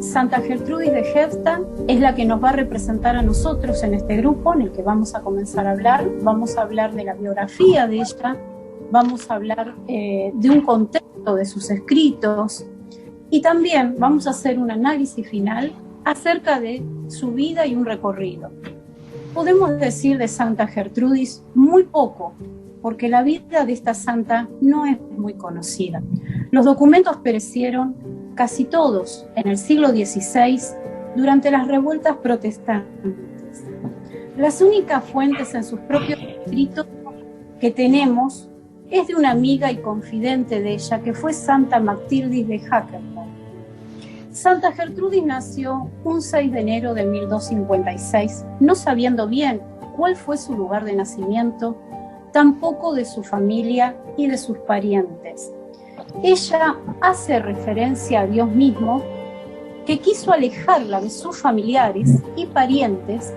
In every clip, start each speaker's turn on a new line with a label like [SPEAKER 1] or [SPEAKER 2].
[SPEAKER 1] Santa Gertrudis de Hefta es la que nos va a representar a nosotros en este grupo en el que vamos a comenzar a hablar. Vamos a hablar de la biografía de ella, vamos a hablar de un contexto de sus escritos y también vamos a hacer un análisis final acerca de su vida y un recorrido. Podemos decir de Santa Gertrudis muy poco, porque la vida de esta santa no es muy conocida. Los documentos perecieron casi todos en el siglo XVI durante las revueltas protestantes. Las únicas fuentes en sus propios escritos que tenemos es de una amiga y confidente de ella, que fue Santa Mactildis de Hackenborg. Santa Gertrudis nació un 6 de enero de 1256, no sabiendo bien cuál fue su lugar de nacimiento, tampoco de su familia y de sus parientes. Ella hace referencia a Dios mismo, que quiso alejarla de sus familiares y parientes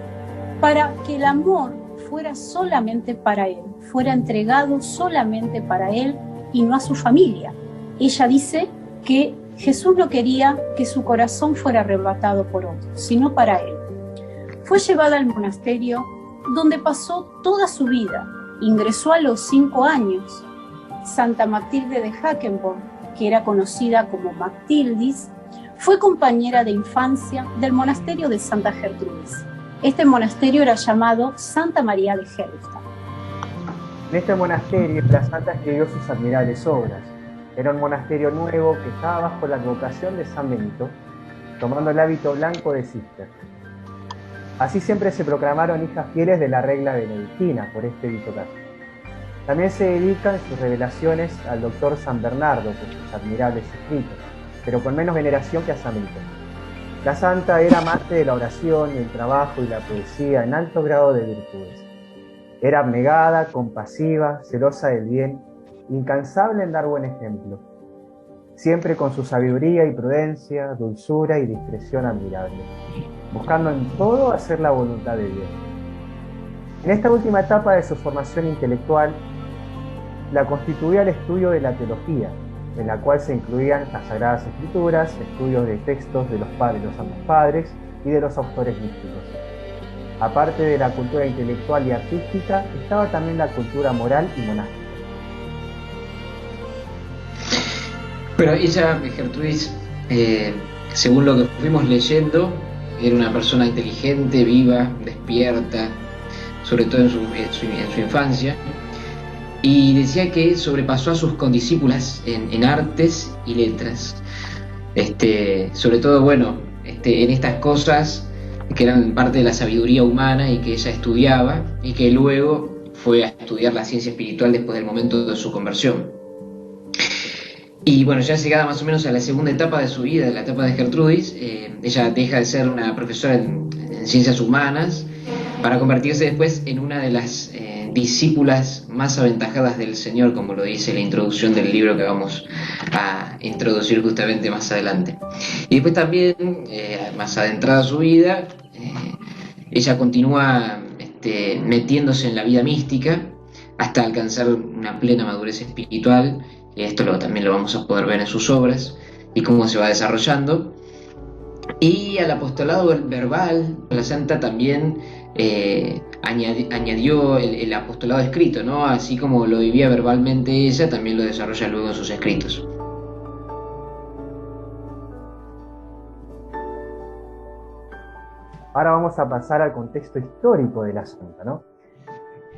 [SPEAKER 1] para que el amor fuera solamente para Él, fuera entregado solamente para Él y no a su familia. Ella dice que Jesús no quería que su corazón fuera arrebatado por otros, sino para Él. Fue llevada al monasterio donde pasó toda su vida. Ingresó a los 5 años. Santa Matilde de Hackenborg, que era conocida como Mactildis, fue compañera de infancia del monasterio de Santa Gertrudis. Este monasterio era llamado Santa María de Helfta.
[SPEAKER 2] En este monasterio la santa escribió sus admirables obras. Era un monasterio nuevo que estaba bajo la advocación de San Benito, tomando el hábito blanco de cister. Así siempre se proclamaron hijas fieles de la regla benedictina por este dicho caso. También se dedican sus revelaciones al doctor San Bernardo por sus admirables escritos, pero con menos veneración que a San Benito. La santa era amante de la oración, el trabajo y la poesía en alto grado de virtudes. Era abnegada, compasiva, celosa del bien, incansable en dar buen ejemplo, siempre con su sabiduría y prudencia, dulzura y discreción admirable, buscando en todo hacer la voluntad de Dios. En esta última etapa de su formación intelectual, la constituía el estudio de la teología, en la cual se incluían las Sagradas Escrituras, estudios de textos de los santos padres y de los autores místicos. Aparte de la cultura intelectual y artística, estaba también la cultura moral y monástica.
[SPEAKER 3] Bueno, ella, Gertrudis, según lo que fuimos leyendo, era una persona inteligente, viva, despierta, sobre todo en su infancia, y decía que sobrepasó a sus condiscípulas en artes y letras. Sobre todo, bueno, en estas cosas que eran parte de la sabiduría humana y que ella estudiaba, y que luego fue a estudiar la ciencia espiritual después del momento de su conversión. Y bueno, ya llegada más o menos a la segunda etapa de su vida, la etapa de Gertrudis, ella deja de ser una profesora en ciencias humanas para convertirse después en una de las discípulas más aventajadas del Señor, como lo dice la introducción del libro que vamos a introducir justamente más adelante. Y después también, más adentrada su vida, ella continúa metiéndose en la vida mística hasta alcanzar una plena madurez espiritual. Y esto también lo vamos a poder ver en sus obras y cómo se va desarrollando. Y al apostolado verbal, la santa también añadió el apostolado escrito, ¿no? Así como lo vivía verbalmente ella, también lo desarrolla luego en sus escritos.
[SPEAKER 2] Ahora vamos a pasar al contexto histórico de la santa, ¿no?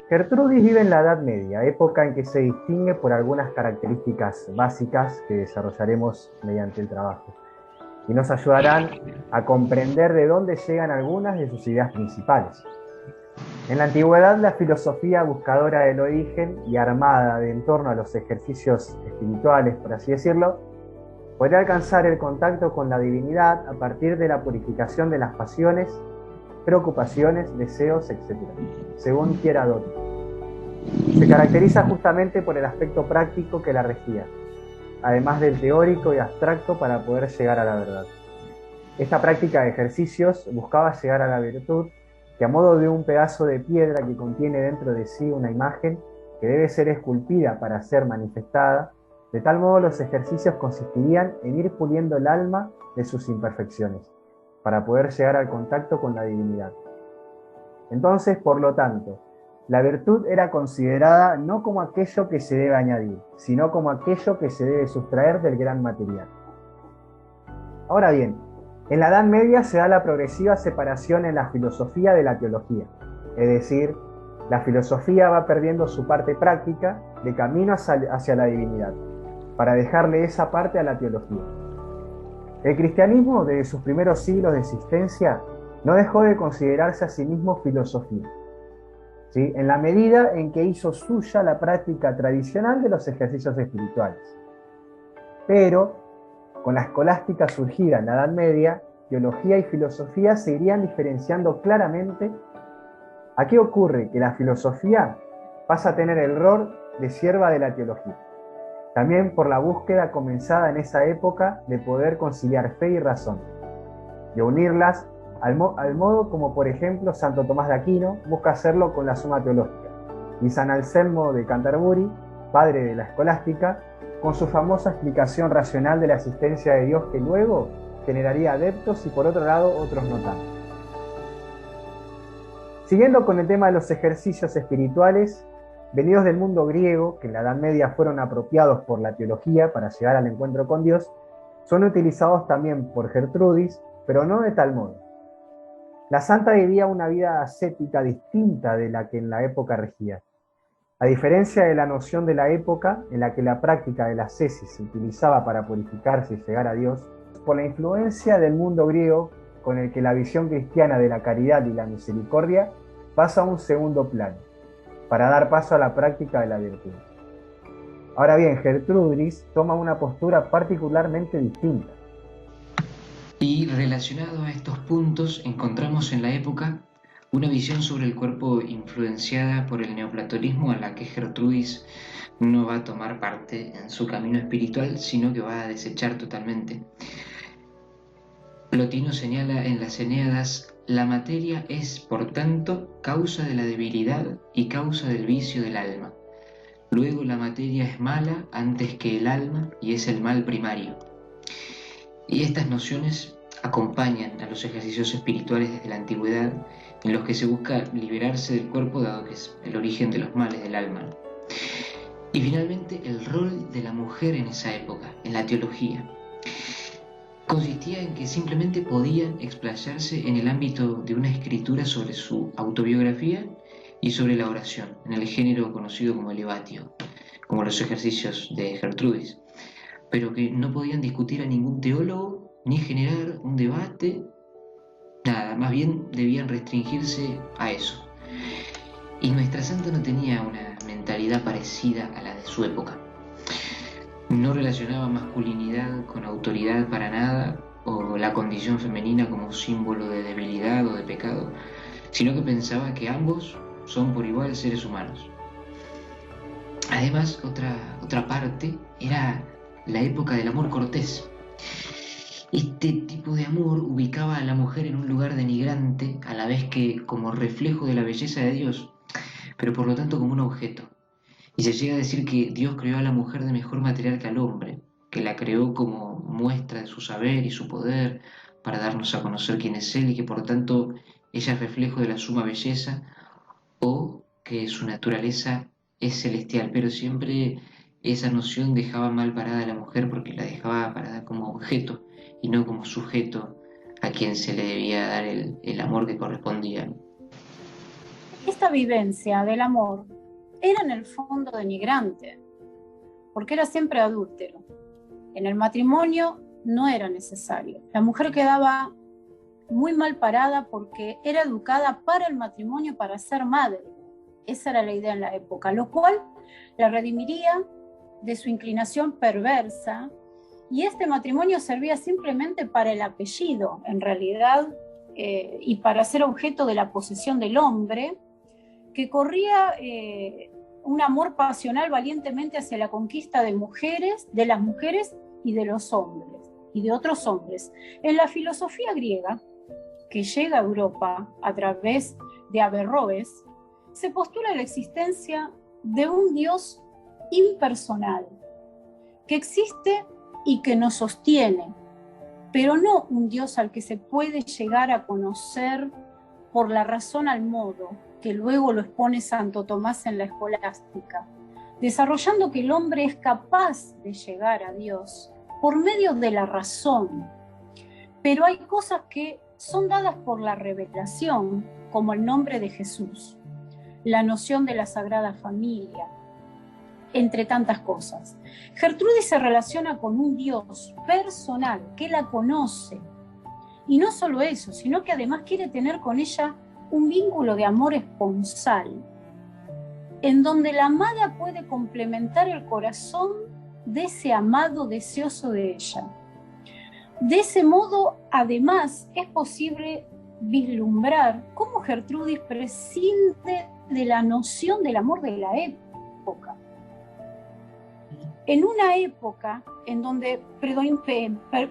[SPEAKER 2] Gertrudis vive en la Edad Media, época en que se distingue por algunas características básicas que desarrollaremos mediante el trabajo, y nos ayudarán a comprender de dónde llegan algunas de sus ideas principales. En la antigüedad, la filosofía buscadora del origen y armada de en torno a los ejercicios espirituales, por así decirlo, podría alcanzar el contacto con la divinidad a partir de la purificación de las pasiones, preocupaciones, deseos, etc., según Heródoto. Se caracteriza justamente por el aspecto práctico que la regía, además del teórico y abstracto para poder llegar a la verdad. Esta práctica de ejercicios buscaba llegar a la virtud, que a modo de un pedazo de piedra que contiene dentro de sí una imagen, que debe ser esculpida para ser manifestada. De tal modo, los ejercicios consistirían en ir puliendo el alma de sus imperfecciones, para poder llegar al contacto con la divinidad. Entonces, por lo tanto, la virtud era considerada no como aquello que se debe añadir, sino como aquello que se debe sustraer del gran material. Ahora bien, en la Edad Media se da la progresiva separación en la filosofía de la teología, es decir, la filosofía va perdiendo su parte práctica de camino hacia la divinidad, para dejarle esa parte a la teología. El cristianismo, desde sus primeros siglos de existencia, no dejó de considerarse a sí mismo filosofía, ¿sí?, en la medida en que hizo suya la práctica tradicional de los ejercicios espirituales. Pero, con la escolástica surgida en la Edad Media, teología y filosofía se irían diferenciando claramente. ¿A qué ocurre? Que la filosofía pasa a tener el rol de sierva de la teología, también por la búsqueda comenzada en esa época de poder conciliar fe y razón, de unirlas al modo como, por ejemplo, Santo Tomás de Aquino busca hacerlo con la Suma Teológica, y San Anselmo de Canterbury, padre de la escolástica, con su famosa explicación racional de la existencia de Dios, que luego generaría adeptos y, por otro lado, otros no tanto. Siguiendo con el tema de los ejercicios espirituales, venidos del mundo griego, que en la Edad Media fueron apropiados por la teología para llegar al encuentro con Dios, son utilizados también por Gertrudis, pero no de tal modo. La santa vivía una vida ascética distinta de la que en la época regía. A diferencia de la noción de la época, en la que la práctica de la ascesis se utilizaba para purificarse y llegar a Dios, por la influencia del mundo griego, con el que la visión cristiana de la caridad y la misericordia pasa a un segundo plano, para dar paso a la práctica de la virtud. Ahora bien, Gertrudis toma una postura particularmente distinta.
[SPEAKER 3] Y relacionado a estos puntos, encontramos en la época una visión sobre el cuerpo influenciada por el neoplatonismo, a la que Gertrudis no va a tomar parte en su camino espiritual, sino que va a desechar totalmente. Plotino señala en las Eneadas: la materia es, por tanto, causa de la debilidad y causa del vicio del alma. Luego la materia es mala antes que el alma y es el mal primario. Y estas nociones acompañan a los ejercicios espirituales desde la antigüedad, en los que se busca liberarse del cuerpo, dado que es el origen de los males del alma. Y finalmente, el rol de la mujer en esa época, en la teología, consistía en que simplemente podían explayarse en el ámbito de una escritura sobre su autobiografía y sobre la oración, en el género conocido como elevatio, como los ejercicios de Gertrudis, pero que no podían discutir a ningún teólogo ni generar un debate, nada, más bien debían restringirse a eso. Y nuestra santa no tenía una mentalidad parecida a la de su época. No relacionaba masculinidad con autoridad para nada, o la condición femenina como símbolo de debilidad o de pecado, sino que pensaba que ambos son por igual seres humanos. Además, otra parte era la época del amor cortés. Este tipo de amor ubicaba a la mujer en un lugar denigrante, a la vez que como reflejo de la belleza de Dios, pero por lo tanto como un objeto. Y se llega a decir que Dios creó a la mujer de mejor material que al hombre, que la creó como muestra de su saber y su poder para darnos a conocer quién es Él, y que por tanto ella es reflejo de la suma belleza, o que su naturaleza es celestial, pero siempre esa noción dejaba mal parada a la mujer, porque la dejaba parada como objeto y no como sujeto a quien se le debía dar el amor que correspondía.
[SPEAKER 1] Esta vivencia del amor era en el fondo denigrante, porque era siempre adúltero. En el matrimonio no era necesario. La mujer quedaba muy mal parada porque era educada para el matrimonio, para ser madre. Esa era la idea en la época, lo cual la redimiría de su inclinación perversa, y este matrimonio servía simplemente para el apellido, en realidad, y para ser objeto de la posesión del hombre, que corría un amor pasional valientemente hacia la conquista de mujeres, de las mujeres y de los hombres, y de otros hombres. En la filosofía griega, que llega a Europa a través de Averroes, se postula la existencia de un Dios impersonal, que existe y que nos sostiene, pero no un Dios al que se puede llegar a conocer por la razón al modo, que luego lo expone Santo Tomás en la Escolástica, desarrollando que el hombre es capaz de llegar a Dios por medio de la razón. Pero hay cosas que son dadas por la revelación, como el nombre de Jesús, la noción de la Sagrada Familia, entre tantas cosas. Gertrudis se relaciona con un Dios personal que la conoce, y no solo eso, sino que además quiere tener con ella un vínculo de amor esponsal, en donde la amada puede complementar el corazón de ese amado deseoso de ella. De ese modo, además, es posible vislumbrar cómo Gertrudis prescinde de la noción del amor de la época. En una época en donde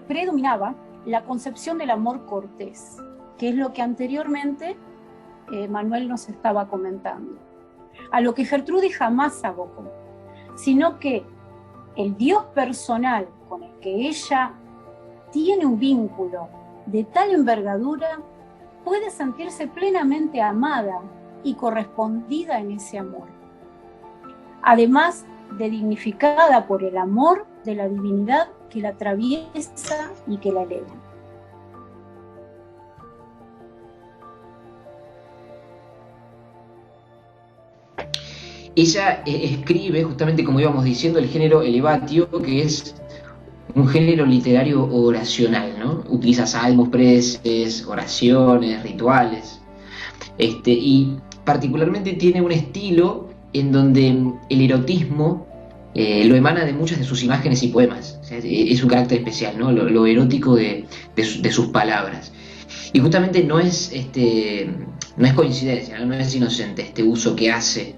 [SPEAKER 1] predominaba la concepción del amor cortés, que es lo que anteriormente Manuel nos estaba comentando, a lo que Gertrudis jamás abocó, sino que el Dios personal con el que ella tiene un vínculo de tal envergadura puede sentirse plenamente amada y correspondida en ese amor, además de dignificada por el amor de la divinidad que la atraviesa y que la eleva.
[SPEAKER 3] Ella escribe, justamente como íbamos diciendo, el género elevatio, que es un género literario oracional, ¿no? Utiliza salmos, preces, oraciones, rituales, y particularmente tiene un estilo en donde el erotismo lo emana de muchas de sus imágenes y poemas. O sea, es un carácter especial, ¿no? Lo erótico de sus palabras. Y justamente no es coincidencia, no es inocente este uso que hace,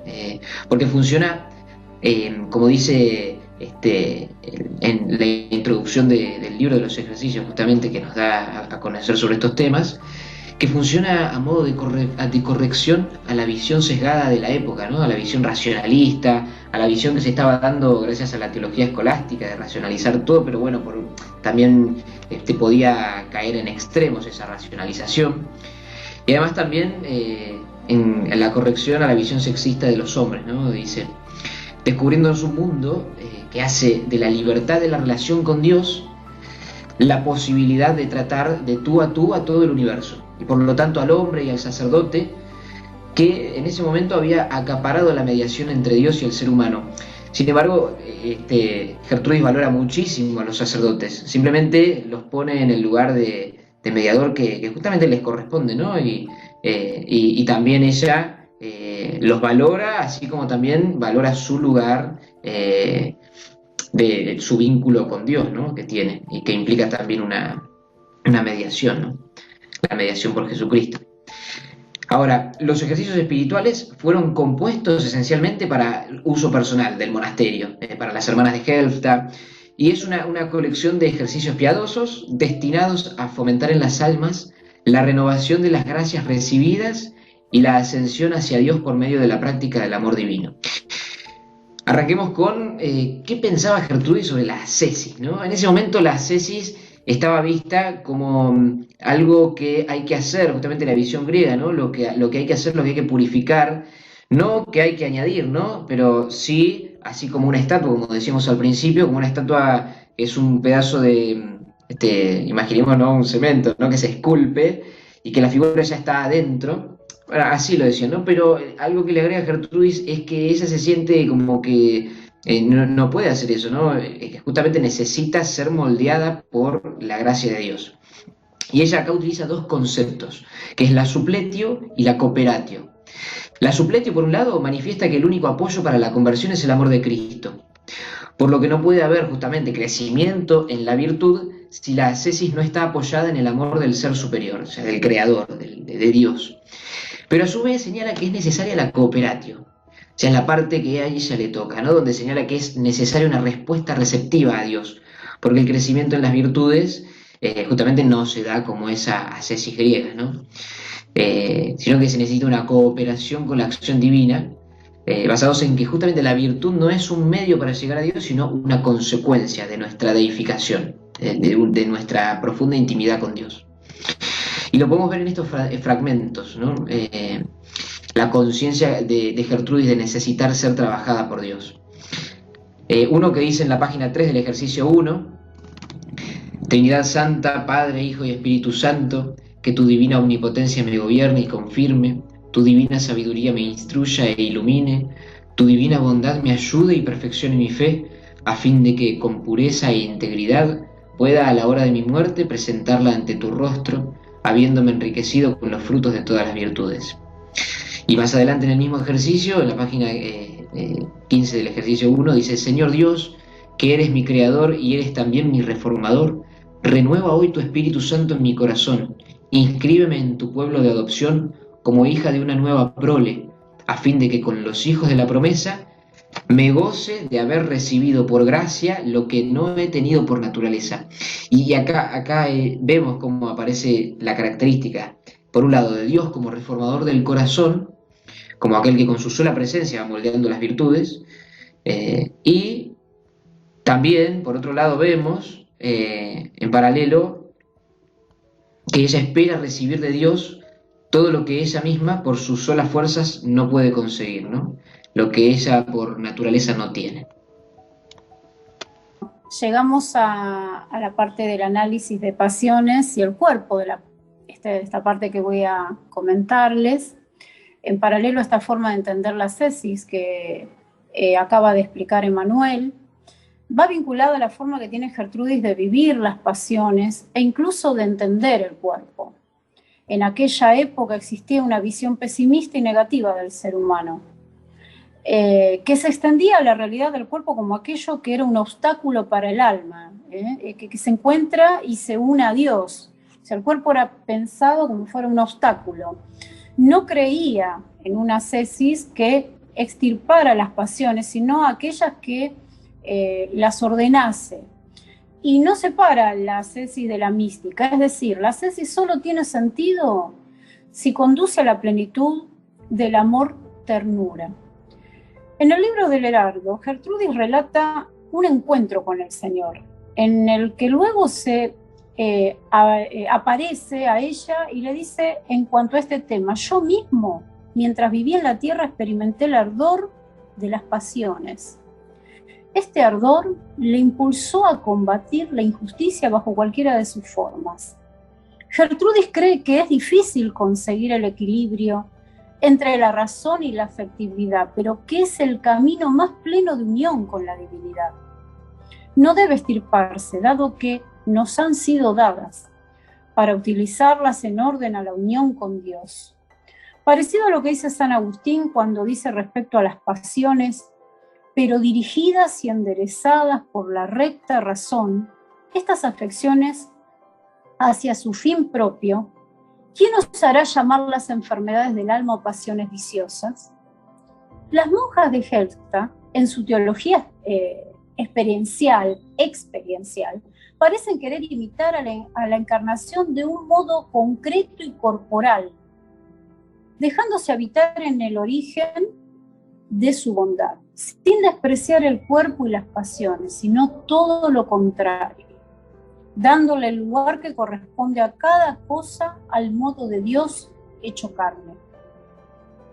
[SPEAKER 3] porque funciona, como dice en la introducción del libro de los ejercicios, justamente, que nos da a conocer sobre estos temas, que funciona a modo de corrección a la visión sesgada de la época, ¿no? A la visión racionalista, a la visión que se estaba dando gracias a la teología escolástica de racionalizar todo, pero bueno, también podía caer en extremos esa racionalización. Y además también en la corrección a la visión sexista de los hombres, ¿no? Dice, descubriendo en su mundo que hace de la libertad de la relación con Dios la posibilidad de tratar de tú a todo el universo, y por lo tanto al hombre y al sacerdote, que en ese momento había acaparado la mediación entre Dios y el ser humano. Sin embargo, Gertrudis valora muchísimo a los sacerdotes, simplemente los pone en el lugar de mediador que justamente les corresponde, ¿no? Y también ella los valora, así como también valora su lugar de su vínculo con Dios, ¿no? Que tiene, y que implica también una mediación, ¿no? La mediación por Jesucristo. Ahora, los ejercicios espirituales fueron compuestos esencialmente para uso personal del monasterio, para las hermanas de Helfta, y es una colección de ejercicios piadosos destinados a fomentar en las almas la renovación de las gracias recibidas y la ascensión hacia Dios por medio de la práctica del amor divino. Arranquemos con qué pensaba Gertrudis sobre la ascesis, ¿no? En ese momento la ascesis estaba vista como algo que hay que hacer, justamente la visión griega, ¿no? Lo que hay que hacer, lo que hay que purificar, no que hay que añadir, ¿no? Pero sí, así como una estatua, como decíamos al principio, como una estatua es un pedazo de, imaginemos, ¿no? Un cemento, ¿no? Que se esculpe y que la figura ya está adentro. Bueno, así lo decía, ¿no? Pero algo que le agrega a Gertrudis es que ella se siente como que no puede hacer eso, ¿no? Que justamente necesita ser moldeada por la gracia de Dios. Y ella acá utiliza dos conceptos, que es la suppletio y la cooperatio. La suppletio, por un lado, manifiesta que el único apoyo para la conversión es el amor de Cristo, por lo que no puede haber justamente crecimiento en la virtud si la ascesis no está apoyada en el amor del ser superior, o sea, del Creador, de Dios. Pero a su vez señala que es necesaria la cooperatio, o sea, en la parte que a ella le toca, ¿no? Donde señala que es necesaria una respuesta receptiva a Dios, porque el crecimiento en las virtudes justamente no se da como esa ascesis griega, ¿no? Sino que se necesita una cooperación con la acción divina, basados en que justamente la virtud no es un medio para llegar a Dios, sino una consecuencia de nuestra deificación, de nuestra profunda intimidad con Dios. Y lo podemos ver en estos fragmentos, ¿no? La conciencia de Gertrudis de necesitar ser trabajada por Dios. Uno que dice en la página 3 del ejercicio 1, Trinidad Santa, Padre, Hijo y Espíritu Santo, que tu divina omnipotencia me gobierne y confirme, tu divina sabiduría me instruya e ilumine, tu divina bondad me ayude y perfeccione mi fe, a fin de que con pureza e integridad pueda a la hora de mi muerte presentarla ante tu rostro, habiéndome enriquecido con los frutos de todas las virtudes. Y más adelante en el mismo ejercicio, en la página 15 del ejercicio 1, dice: Señor Dios, que eres mi creador y eres también mi reformador, renueva hoy tu Espíritu Santo en mi corazón, inscríbeme en tu pueblo de adopción como hija de una nueva prole, a fin de que con los hijos de la promesa me goce de haber recibido por gracia lo que no he tenido por naturaleza. Y acá vemos cómo aparece la característica, por un lado, de Dios como reformador del corazón, como aquel que con su sola presencia va moldeando las virtudes, y también, por otro lado, vemos en paralelo que ella espera recibir de Dios todo lo que ella misma por sus solas fuerzas no puede conseguir, ¿no? Lo que ella por naturaleza no tiene.
[SPEAKER 1] Llegamos a la parte del análisis de pasiones y el cuerpo de esta parte que voy a comentarles. En paralelo a esta forma de entender la ascesis que acaba de explicar Emmanuel, va vinculada a la forma que tiene Gertrudis de vivir las pasiones e incluso de entender el cuerpo. En aquella época existía una visión pesimista y negativa del ser humano, que se extendía a la realidad del cuerpo como aquello que era un obstáculo para el alma, que se encuentra y se une a Dios. O sea, el cuerpo era pensado como si fuera un obstáculo. No creía en una ascesis que extirpara las pasiones, sino aquellas que las ordenase. Y no separa la ascesis de la mística, es decir, la ascesis solo tiene sentido si conduce a la plenitud del amor-ternura. En el libro del Herardo, Gertrudis relata un encuentro con el Señor, en el que luego se aparece a ella y le dice en cuanto a este tema: yo mismo, mientras vivía en la tierra, experimenté el ardor de las pasiones. Este ardor le impulsó a combatir la injusticia bajo cualquiera de sus formas. Gertrudis cree que es difícil conseguir el equilibrio entre la razón y la afectividad, pero que es el camino más pleno de unión con la divinidad. No debe extirparse, dado que nos han sido dadas, para utilizarlas en orden a la unión con Dios. Parecido a lo que dice San Agustín cuando dice respecto a las pasiones: pero dirigidas y enderezadas por la recta razón, estas afecciones hacia su fin propio, ¿quién osará llamarlas enfermedades del alma o pasiones viciosas? Las monjas de Helfta, en su teología experiencial, parecen querer imitar a la encarnación de un modo concreto y corporal, dejándose habitar en el origen de su bondad, sin despreciar el cuerpo y las pasiones, sino todo lo contrario, dándole el lugar que corresponde a cada cosa al modo de Dios hecho carne.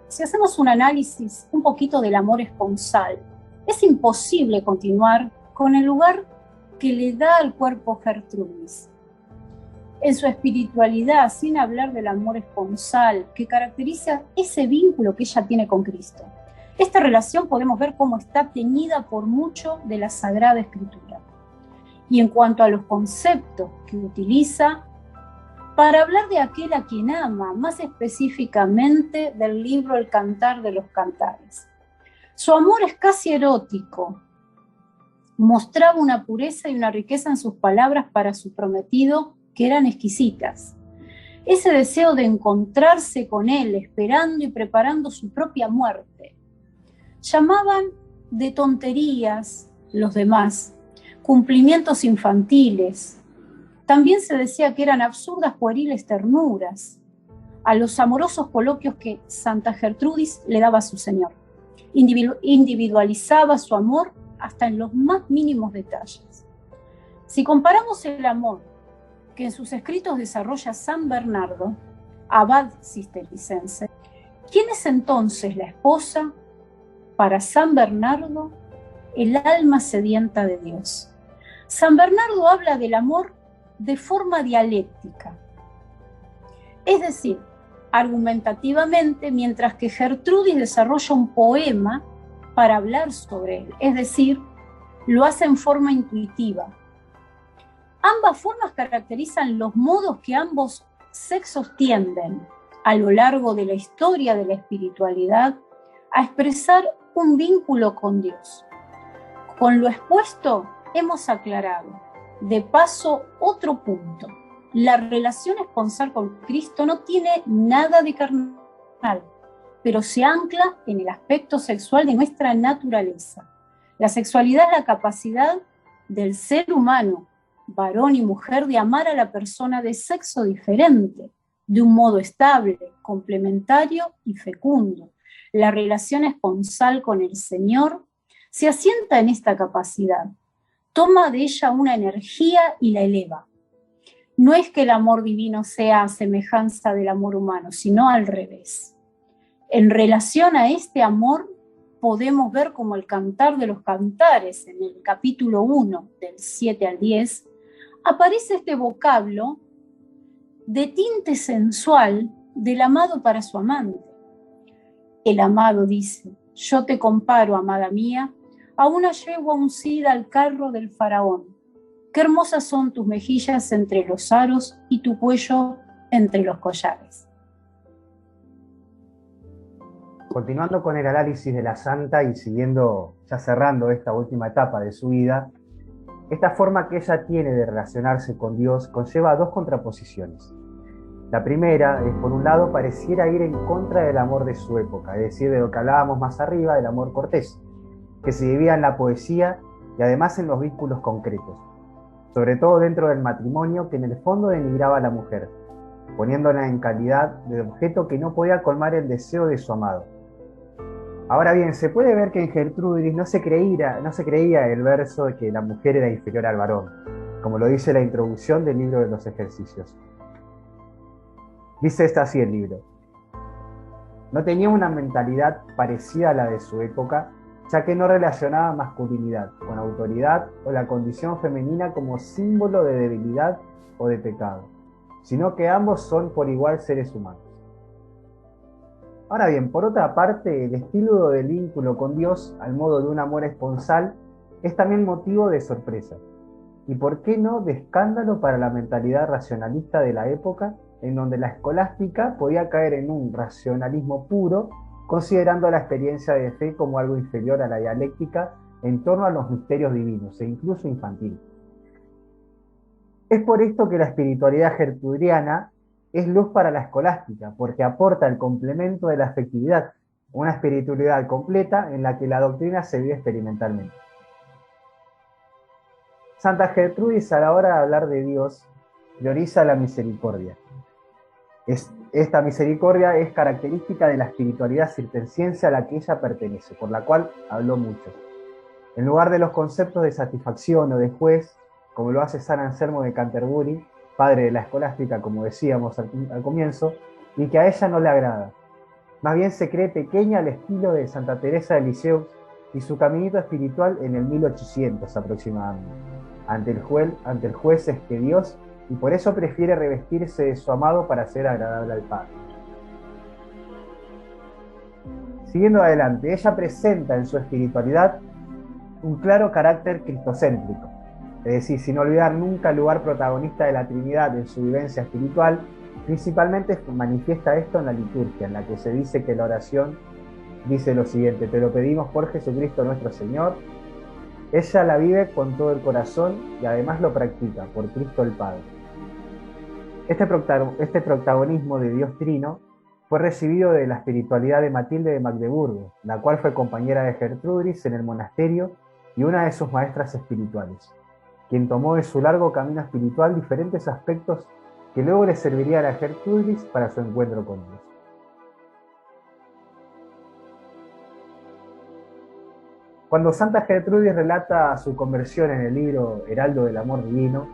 [SPEAKER 1] Si hacemos un análisis un poquito del amor esponsal, es imposible continuar con el lugar que le da al cuerpo Gertrudis. En su espiritualidad, sin hablar del amor esponsal que caracteriza ese vínculo que ella tiene con Cristo. Esta relación podemos ver cómo está teñida por mucho de la Sagrada Escritura. Y en cuanto a los conceptos que utiliza para hablar de aquel a quien ama, más específicamente del libro El Cantar de los Cantares. Su amor es casi erótico. Mostraba una pureza y una riqueza en sus palabras para su prometido que eran exquisitas. Ese deseo de encontrarse con él, esperando y preparando su propia muerte. Llamaban de tonterías los demás, cumplimientos infantiles. También se decía que eran absurdas pueriles ternuras a los amorosos coloquios que Santa Gertrudis le daba a su Señor. Individualizaba su amor hasta en los más mínimos detalles. Si comparamos el amor que en sus escritos desarrolla San Bernardo, abad cisterciense, ¿quién es entonces la esposa? Para San Bernardo, el alma sedienta de Dios. San Bernardo habla del amor de forma dialéctica, es decir, argumentativamente, mientras que Gertrudis desarrolla un poema para hablar sobre él, es decir, lo hace en forma intuitiva. Ambas formas caracterizan los modos que ambos sexos tienden, a lo largo de la historia de la espiritualidad, a expresar un vínculo con Dios. Con lo expuesto hemos aclarado, de paso, otro punto. La relación esponsal con Cristo no tiene nada de carnal, pero se ancla en el aspecto sexual de nuestra naturaleza. La sexualidad es la capacidad del ser humano, varón y mujer, de amar a la persona de sexo diferente, de un modo estable, complementario y fecundo. La relación esponsal con el Señor se asienta en esta capacidad, toma de ella una energía y la eleva. No es que el amor divino sea a semejanza del amor humano, sino al revés. En relación a este amor, podemos ver como el Cantar de los Cantares, en el capítulo 1, del 7 al 10, aparece este vocablo de tinte sensual del amado para su amante. El amado dice: yo te comparo, amada mía, a una yegua uncida al carro del faraón. Qué hermosas son tus mejillas entre los aros y tu cuello entre los collares.
[SPEAKER 2] Continuando con el análisis de la santa y siguiendo, ya cerrando esta última etapa de su vida, esta forma que ella tiene de relacionarse con Dios conlleva dos contraposiciones. La primera es, por un lado, pareciera ir en contra del amor de su época, es decir, de lo que hablábamos más arriba, del amor cortés, que se vivía en la poesía y además en los vínculos concretos, sobre todo dentro del matrimonio, que en el fondo denigraba a la mujer, poniéndola en calidad de objeto que no podía colmar el deseo de su amado. Ahora bien, se puede ver que en Gertrudis no se creía el verso de que la mujer era inferior al varón, como lo dice la introducción del libro de los ejercicios. Dice así el libro: no tenía una mentalidad parecida a la de su época, ya que no relacionaba masculinidad con autoridad o la condición femenina como símbolo de debilidad o de pecado, sino que ambos son por igual seres humanos. Ahora bien, por otra parte, el estilo del vínculo con Dios, al modo de un amor esponsal, es también motivo de sorpresa, y por qué no de escándalo para la mentalidad racionalista de la época, en donde la escolástica podía caer en un racionalismo puro, considerando la experiencia de fe como algo inferior a la dialéctica en torno a los misterios divinos e incluso infantil. Es por esto que la espiritualidad gertrudiana es luz para la escolástica, porque aporta el complemento de la afectividad, una espiritualidad completa en la que la doctrina se vive experimentalmente. Santa Gertrudis, a la hora de hablar de Dios, prioriza la misericordia. Esta misericordia es característica de la espiritualidad cisterciense a la que ella pertenece, por la cual habló mucho. En lugar de los conceptos de satisfacción o de juez, como lo hace San Anselmo de Canterbury, padre de la escolástica, como decíamos al comienzo, y que a ella no le agrada. Más bien se cree pequeña al estilo de Santa Teresa de Lisieux y su caminito espiritual en el 1800 aproximadamente. Ante el juez es que Dios, y por eso prefiere revestirse de su amado para ser agradable al Padre. Siguiendo adelante, ella presenta en su espiritualidad un claro carácter cristocéntrico, es decir, sin olvidar nunca el lugar protagonista de la Trinidad en su vivencia espiritual. Principalmente manifiesta esto en la liturgia, en la que se dice que la oración dice lo siguiente: te lo pedimos por Jesucristo nuestro Señor. Ella la vive con todo el corazón y además lo practica por Cristo el Padre. Este protagonismo de Dios Trino fue recibido de la espiritualidad de Matilde de Magdeburgo, la cual fue compañera de Gertrudis en el monasterio y una de sus maestras espirituales, quien tomó de su largo camino espiritual diferentes aspectos que luego le servirían a Gertrudis para su encuentro con Dios. Cuando Santa Gertrudis relata su conversión en el libro Heraldo del Amor Divino,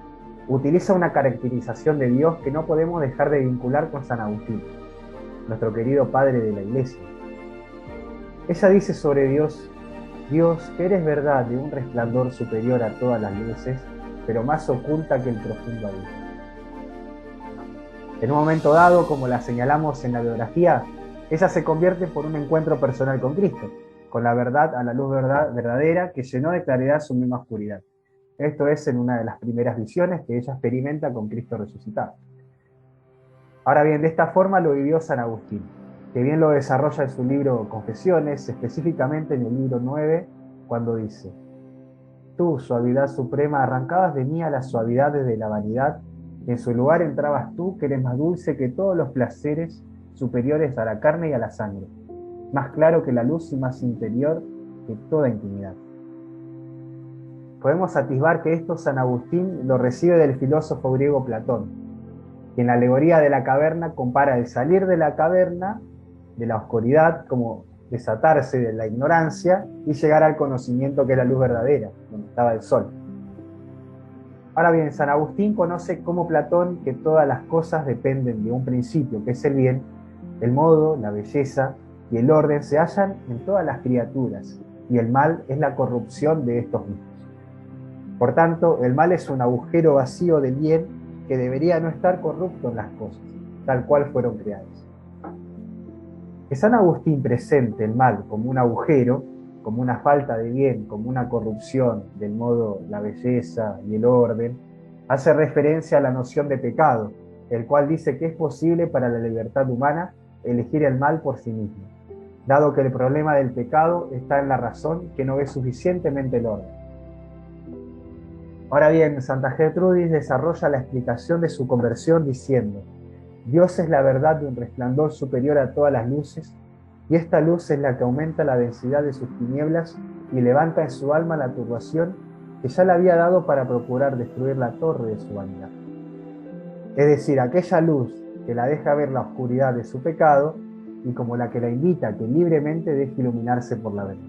[SPEAKER 2] utiliza una caracterización de Dios que no podemos dejar de vincular con San Agustín, nuestro querido padre de la Iglesia. Ella dice sobre Dios: Dios, que eres verdad de un resplandor superior a todas las luces, pero más oculta que el profundo abismo. En un momento dado, como la señalamos en la biografía, ella se convierte por un encuentro personal con Cristo, con la verdad a la luz verdadera que llenó de claridad su misma oscuridad. Esto es en una de las primeras visiones que ella experimenta con Cristo resucitado. Ahora bien, de esta forma lo vivió San Agustín, que bien lo desarrolla en su libro Confesiones, específicamente en el libro 9, cuando dice: Tú, suavidad suprema, arrancabas de mí a las suavidades de la vanidad, y en su lugar entrabas tú, que eres más dulce que todos los placeres superiores a la carne y a la sangre, más claro que la luz y más interior que toda intimidad. Podemos atisbar que esto San Agustín lo recibe del filósofo griego Platón, que en la alegoría de la caverna compara el salir de la caverna, de la oscuridad, como desatarse de la ignorancia y llegar al conocimiento, que es la luz verdadera, donde estaba el sol. Ahora bien, San Agustín conoce como Platón que todas las cosas dependen de un principio, que es el bien. El modo, la belleza y el orden se hallan en todas las criaturas, y el mal es la corrupción de estos mismos. Por tanto, el mal es un agujero vacío del bien que debería no estar corrupto en las cosas, tal cual fueron creadas. Que San Agustín presente el mal como un agujero, como una falta de bien, como una corrupción del modo, la belleza y el orden, hace referencia a la noción de pecado, el cual dice que es posible para la libertad humana elegir el mal por sí mismo, dado que el problema del pecado está en la razón, que no ve suficientemente el orden. Ahora bien, Santa Gertrudis desarrolla la explicación de su conversión diciendo: Dios es la verdad de un resplandor superior a todas las luces, y esta luz es la que aumenta la densidad de sus tinieblas y levanta en su alma la turbación que ya le había dado para procurar destruir la torre de su vanidad. Es decir, aquella luz que la deja ver la oscuridad de su pecado y como la que la invita a que libremente deje iluminarse por la verdad.